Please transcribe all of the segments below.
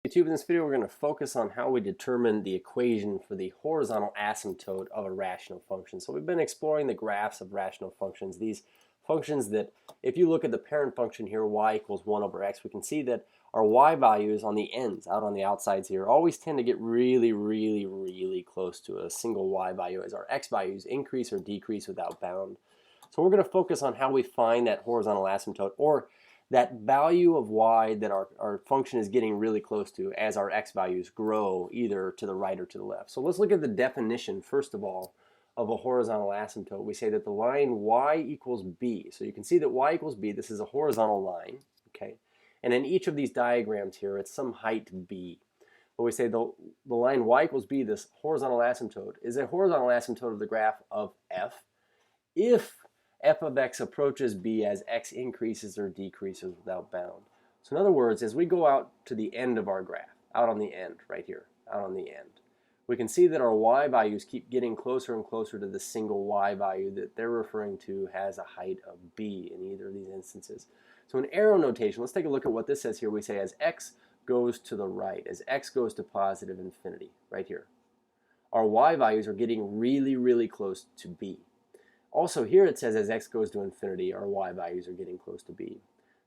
YouTube, in this video we're going to focus on how we determine the equation for the horizontal asymptote of a rational function. So we've been exploring the graphs of rational functions, these functions that if you look at the parent function here, y equals 1 over x, we can see that our y values on the ends, out on the outsides here, always tend to get really close to a single y value as our x values increase or decrease without bound. So we're going to focus on how we find that horizontal asymptote, or that value of y that our function is getting really close to as our x values grow either to the right or to the left. So let's look at the definition, first of all, of a horizontal asymptote. We say that the line y equals b. So you can see that y equals b, this is a horizontal line, okay? And in each of these diagrams here, it's some height b. But we say the line y equals b, this horizontal asymptote, is a horizontal asymptote of the graph of f if f of x approaches b as x increases or decreases without bound. So in other words, as we go out to the end of our graph, out on the end, right here, out on the end, we can see that our y values keep getting closer and closer to the single y value that they're referring to has a height of b in either of these instances. So in arrow notation, let's take a look at what this says here. We say as x goes to the right, as x goes to positive infinity, right here, our y values are getting really close to b. Also here it says as x goes to infinity, our y values are getting close to b.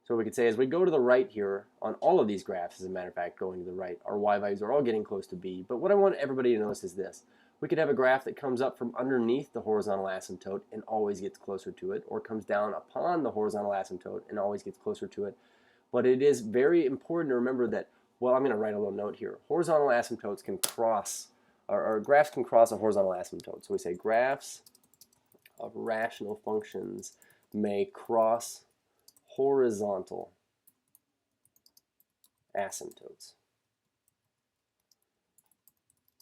So we could say as we go to the right here, on all of these graphs, as a matter of fact, going to the right, our y values are all getting close to b. But what I want everybody to notice is this. We could have a graph that comes up from underneath the horizontal asymptote and always gets closer to it, or comes down upon the horizontal asymptote and always gets closer to it. But it is very important to remember that, well, I'm going to write a little note here. Horizontal asymptotes can cross, or graphs can cross a horizontal asymptote. So we say graphs of rational functions may cross horizontal asymptotes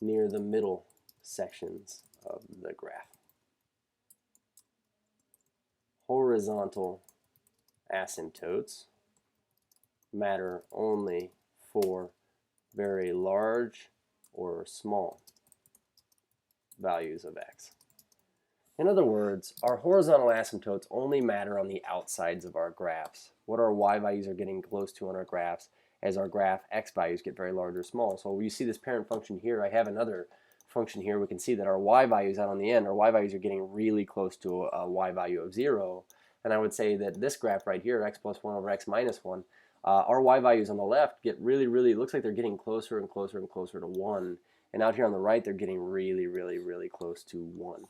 near the middle sections of the graph. Horizontal asymptotes matter only for very large or small values of x. In other words, our horizontal asymptotes only matter on the outsides of our graphs. What our y values are getting close to on our graphs as our graph x values get very large or small. So you see this parent function here. I have another function here. We can see that our y values out on the end, our y values are getting really close to a y value of 0. And I would say that this graph right here, x plus 1 over x minus 1, our y values on the left get really, it looks like they're getting closer and closer to 1. And out here on the right, they're getting really close to 1.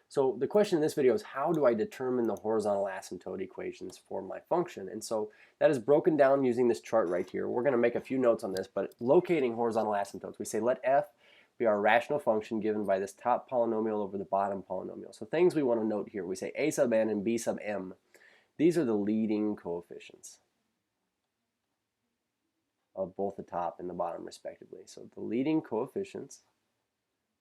So the question in this video is, how do I determine the horizontal asymptote equations for my function? And so that is broken down using this chart right here. We're going to make a few notes on this, but locating horizontal asymptotes, we say let f be our rational function given by this top polynomial over the bottom polynomial. So things we want to note here, we say a sub n and b sub m. These are the leading coefficients of both the top and the bottom respectively. So the leading coefficients,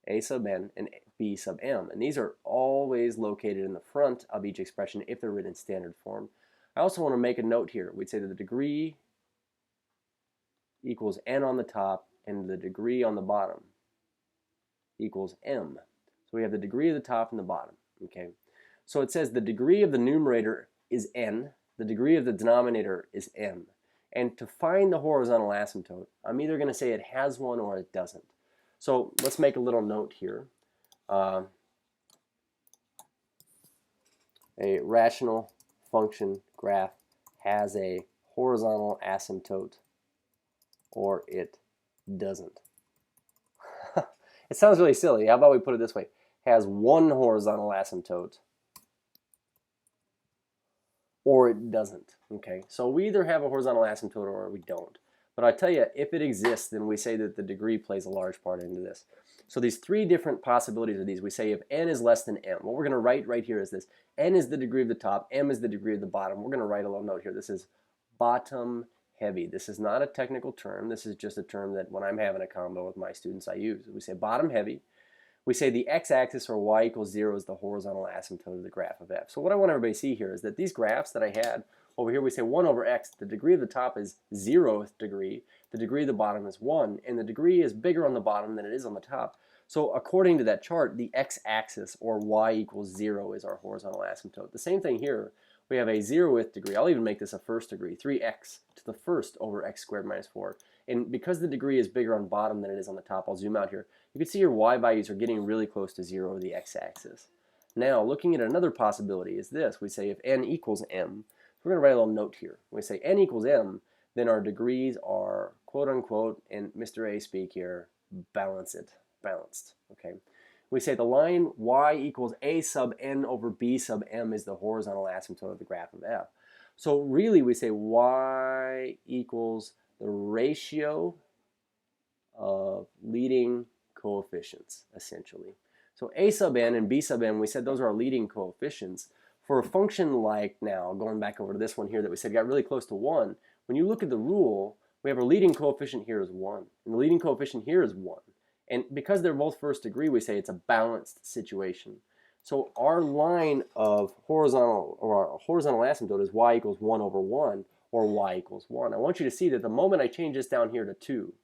a sub n and b sub m, and these are always located in the front of each expression if they're written in standard form. I also want to make a note here. We'd say that the degree equals n on the top and the degree on the bottom equals m. So we have the degree of the top and the bottom. Okay, so it says the degree of the numerator is n, the degree of the denominator is m, and to find the horizontal asymptote, I'm either going to say it has one or it doesn't. So let's make a little note here. A rational function graph has a horizontal asymptote or it doesn't. It sounds really silly. How about we put it this way? Has one horizontal asymptote or it doesn't. Okay, so we either have a horizontal asymptote or we don't. But I tell you, if it exists, then we say that the degree plays a large part into this. So these three different possibilities are these. We say if n is less than m, what we're going to write right here is this. N is the degree of the top, m is the degree of the bottom. We're going to write a little note here. This is bottom heavy. This is not a technical term. This is just a term that when I'm having a combo with my students I use. We say bottom heavy. We say the x-axis, or y equals 0, is the horizontal asymptote of the graph of f. So what I want everybody to see here is that these graphs that I had, over here we say 1 over x, the degree of the top is 0th degree, the degree of the bottom is 1, and the degree is bigger on the bottom than it is on the top. So according to that chart, the x-axis, or y equals 0, is our horizontal asymptote. The same thing here. We have a 0th degree. I'll even make this a first degree, 3x to the first over x squared minus 4. And because the degree is bigger on bottom than it is on the top, I'll zoom out here. You can see your y values are getting really close to 0 over the x-axis. Now, looking at another possibility is this. We say if n equals m, we're going to write a little note here. When we say n equals m, then our degrees are, quote unquote, and Mr. A speak here, balanced. Okay. We say the line y equals a sub n over b sub m is the horizontal asymptote of the graph of f. So really we say y equals the ratio of leading coefficients, essentially. So a sub n and b sub n, we said those are our leading coefficients. For a function like now, going back over to this one here that we said got really close to 1, when you look at the rule, we have our leading coefficient here is 1, and the leading coefficient here is 1. And because they're both first degree, we say it's a balanced situation. So our line of horizontal, or our horizontal asymptote is y equals 1 over 1, or y equals 1. I want you to see that the moment I change this down here to 2,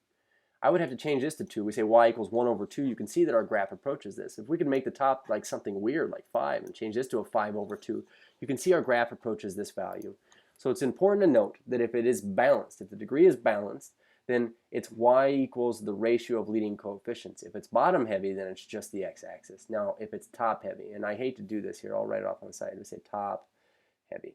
I would have to change this to 2. We say y equals 1 over 2. You can see that our graph approaches this. If we could make the top like something weird, like 5, and change this to a 5 over 2, you can see our graph approaches this value. So it's important to note that if it is balanced, if the degree is balanced, then it's y equals the ratio of leading coefficients. If it's bottom heavy, then it's just the x-axis. Now, if it's top heavy, and I hate to do this here, I'll write it off on the side. We say top heavy.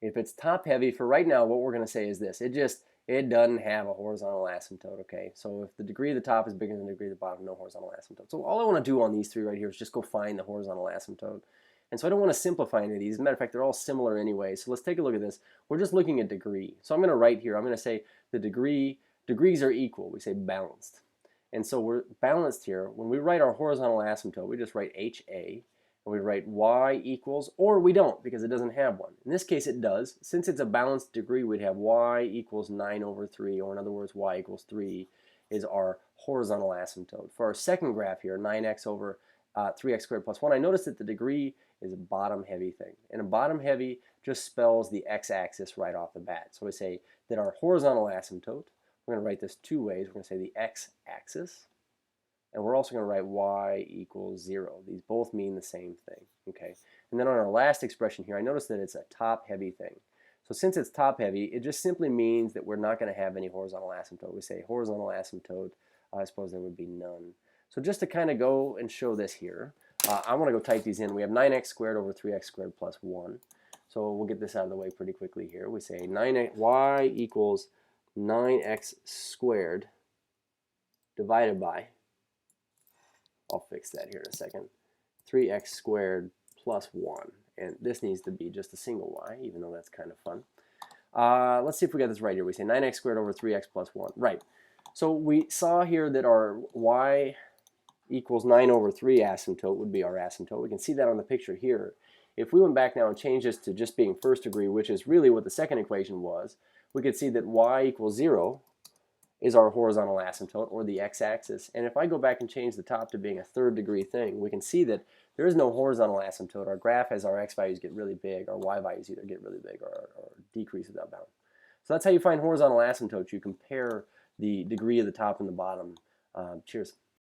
If it's top heavy, for right now, what we're going to say is this. It doesn't have a horizontal asymptote, okay? So if the degree of the top is bigger than the degree of the bottom, no horizontal asymptote. So all I want to do on these three right here is just go find the horizontal asymptote. And so I don't want to simplify any of these. As a matter of fact, they're all similar anyway. So let's take a look at this. We're just looking at degree. So I'm going to write here, I'm going to say the degrees are equal. We say balanced. And so we're balanced here. When we write our horizontal asymptote, we just write HA. And we write y equals, or we don't because it doesn't have one. In this case, it does. Since it's a balanced degree, we'd have y equals 9 over 3, or in other words, y equals 3 is our horizontal asymptote. For our second graph here, 9x over 3x squared plus 1, I noticed that the degree is a bottom-heavy thing. And a bottom-heavy just spells the x-axis right off the bat. So we say that our horizontal asymptote, we're going to write this two ways. We're going to say the x-axis, and we're also going to write y equals 0. These both mean the same thing. Okay. And then on our last expression here, I noticed that it's a top-heavy thing. So since it's top-heavy, it just simply means that we're not going to have any horizontal asymptote. We say horizontal asymptote, I suppose there would be none. So just to kind of go and show this here, I want to go type these in. We have 9x squared over 3x squared plus 1. So we'll get this out of the way pretty quickly here. We say y equals 9x squared divided by, I'll fix that here in a second, 3x squared plus 1. And this needs to be just a single y, even though that's kind of fun. Let's see if we got this right here. We say 9x squared over 3x plus 1. Right. So we saw here that our y equals 9 over 3 asymptote would be our asymptote. We can see that on the picture here. If we went back now and changed this to just being first degree, which is really what the second equation was, we could see that y equals 0 is our horizontal asymptote, or the x-axis. And if I go back and change the top to being a third degree thing, we can see that there is no horizontal asymptote. Our graph, as our x values get really big, our y values either get really big or decrease without bound. So that's how you find horizontal asymptotes. You compare the degree of the top and the bottom. Cheers.